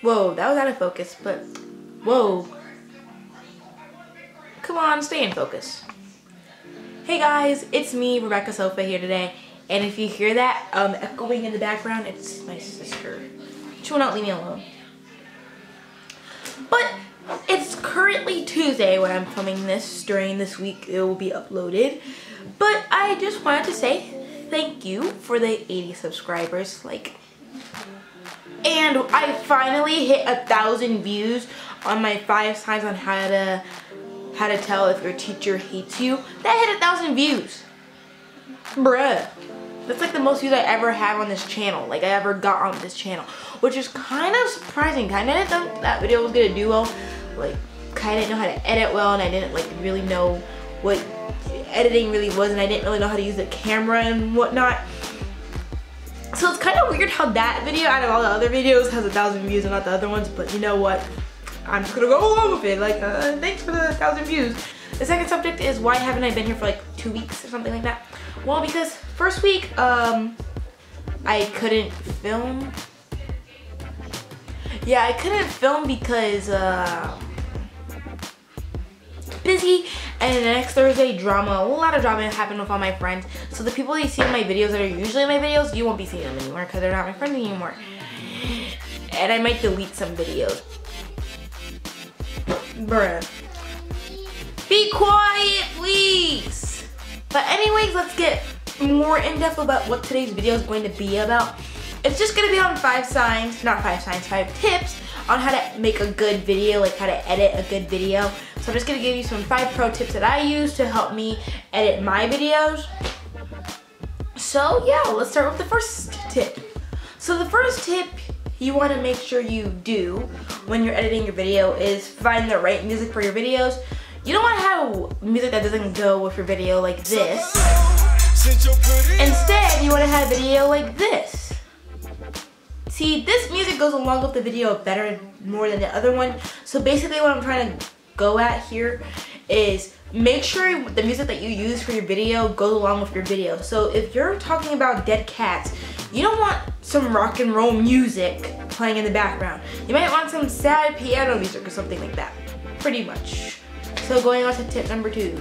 Whoa, that was out of focus, but whoa. Come on, stay in focus. Hey guys, it's me, Rebecca Sofa here today. And if you hear that echoing in the background, it's my sister. She will not leave me alone. But it's currently Tuesday when I'm filming this. During this week, it will be uploaded. But I just wanted to say thank you for the 80 subscribers. And I finally hit 1,000 views on my 5 signs on how to tell if your teacher hates you. That hit 1,000 views. Bruh. That's like the most views I ever have on this channel. Like I ever got on this channel. Which is kind of surprising. Kinda didn't think that video was gonna do well. Like kinda didn't know how to edit well, and I didn't like really know what editing really was, and I didn't really know how to use the camera and whatnot. So it's kind of weird how that video out of all the other videos has 1,000 views and not the other ones, but you know what? I'm just gonna go along with it. Like, thanks for the 1,000 views. The second subject is why haven't I been here for like 2 weeks or something like that? Well, because first week, I couldn't film. Yeah, I couldn't film because, busy, and the next Thursday, a lot of drama happened with all my friends. So the people that you see in my videos that are usually in my videos, you won't be seeing them anymore because they're not my friends anymore. And I might delete some videos. Bruh. Be quiet, please! But anyways, let's get more in depth about what today's video is going to be about. It's just going to be on 5 tips on how to make a good video, like how to edit a good video. So I'm just going to give you some 5 pro tips that I use to help me edit my videos. So yeah, let's start with the first tip. So the first tip you want to make sure you do when you're editing your video is find the right music for your videos. You don't want to have music that doesn't go with your video like this. Instead, you want to have a video like this. See, this music goes along with the video better, more than the other one. So basically what I'm trying to go at here is make sure the music that you use for your video goes along with your video. So if you're talking about dead cats, you don't want some rock and roll music playing in the background. You might want some sad piano music or something like that, pretty much. So going on to tip number 2.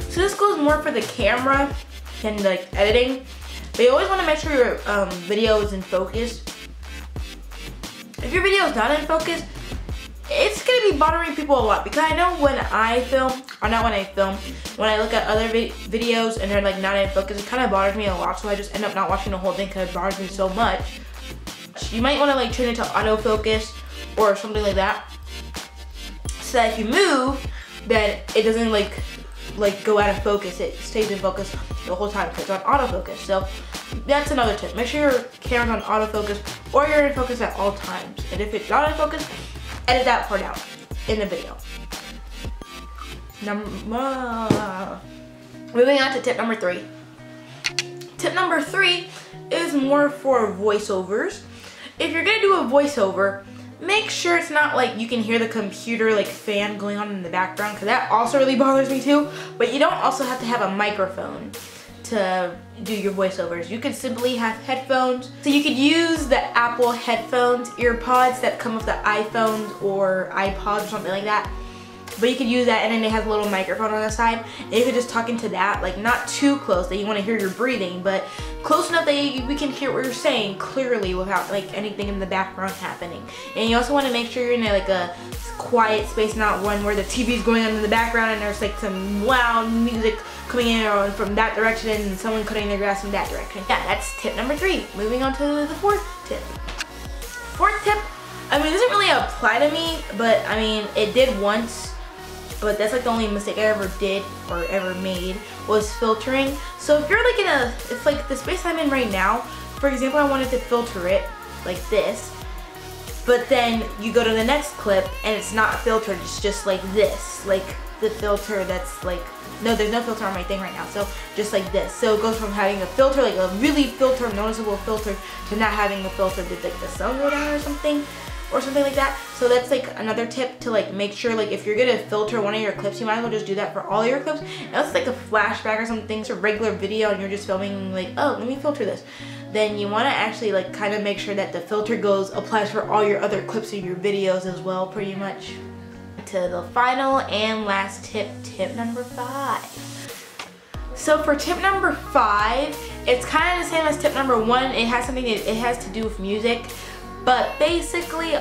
So this goes more for the camera and like editing, but you always want to make sure your video is in focus. If your video is not in focus, it's going to be bothering people a lot, because I know when I film, or not when I film, when I look at other videos and they're like not in focus, it kind of bothers me a lot, so I just end up not watching the whole thing because it bothers me so much. You might want to like turn it to autofocus or something like that, so that if you move, then it doesn't like go out of focus. It stays in focus the whole time because it's on autofocus. So that's another tip. Make sure your camera's on autofocus or you're in focus at all times. And if it's not in focus, edit that part out in the video. Moving on to tip number 3. Tip number 3 is more for voiceovers. If you're gonna do a voiceover, make sure it's not like you can hear the computer like fan going on in the background, because that also really bothers me too. But you don't also have to have a microphone to do your voiceovers. You could simply have headphones. So you could use the Apple headphones, earpods that come with the iPhones or iPods or something like that. But you could use that, and then it has a little microphone on the side, and you could just talk into that, like not too close that you want to hear your breathing, but close enough that we can hear what you're saying clearly without like anything in the background happening. And you also want to make sure you're in like a quiet space, not one where the TV's going on in the background and there's like some loud music coming in from that direction and someone cutting their grass from that direction. Yeah, that's tip number 3. Moving on to the 4th tip. 4th tip, I mean, it doesn't really apply to me, but I mean, it did once. But that's like the only mistake I ever did or ever made was filtering. So if you're like it's like the space I'm in right now, for example, I wanted to filter it like this, but then you go to the next clip and it's not filtered, it's just like this, like the filter that's like, no, there's no filter on my thing right now, so just like this. So it goes from having a filter, like a really noticeable filter, to not having a filter. Did like the sun go down or something like that. So that's like another tip to like make sure, like if you're gonna filter one of your clips, you might as well just do that for all your clips. Unless it's like a flashback or something, it's a regular video and you're just filming like, oh, let me filter this. then you want to actually like kind of make sure that the filter applies for all your other clips in your videos as well, pretty much. To the final and last tip, tip number 5. So for tip number 5, it's kind of the same as tip number 1. It has to do with music. But basically,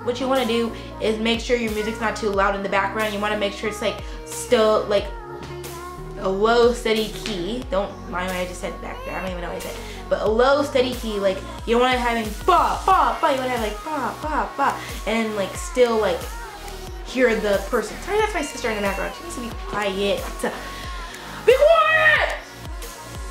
what you want to do is make sure your music's not too loud in the background. You want to make sure it's like still like a low steady key. Don't mind what I just said back there. I don't even know what I said. But a low steady key, like you don't want to having ba ba ba. You want to have like ba ba ba, and like still like hear the person. Sorry, that's my sister in the background. She needs to be quiet. Be quiet!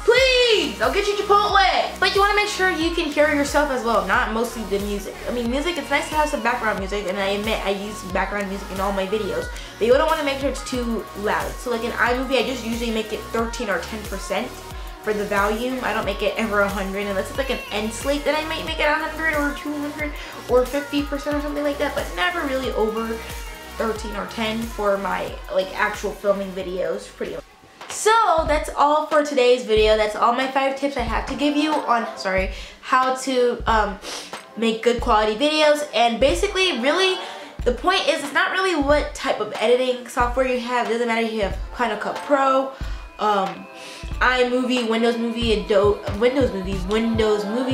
Please! I'll get you Chipotle! But you want to make sure you can hear yourself as well, not mostly the music. I mean, music, it's nice to have some background music, and I admit I use background music in all my videos, but you don't want to make sure it's too loud. So like in iMovie, I just usually make it 13 or 10% for the volume. I don't make it ever 100, unless it's like an end slate, then I might make it 100 or 200 or 50% or something like that, but never really over 13 or 10 for my like actual filming videos, pretty much. So that's all for today's video. That's all my 5 tips I have to give you on, how to make good quality videos. And basically, really, the point is, it's not really what type of editing software you have. It doesn't matter if you have Final Cut Pro, iMovie, Windows Movie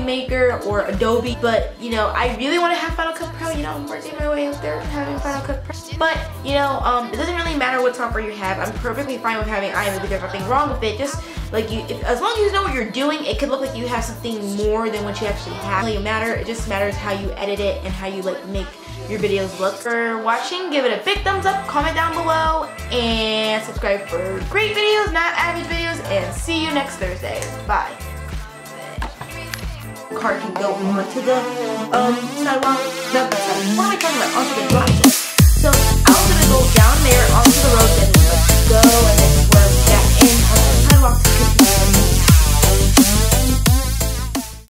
Maker, or Adobe. But you know, I really want to have Final Cut Pro. You know, I'm working my way up there having Final Cut Pro. But you know, it doesn't really matter what software you have. I'm perfectly fine with having iMovie. There's nothing wrong with it. Just like as long as you know what you're doing, it could look like you have something more than what you actually have. It doesn't really matter. It just matters how you edit it and how you like make your videos look. For watching, give it a big thumbs up, comment down below, and subscribe for great videos, not average videos, and see you next Thursday. Bye. Car can go onto the sidewalk. What am I talking about? Onto the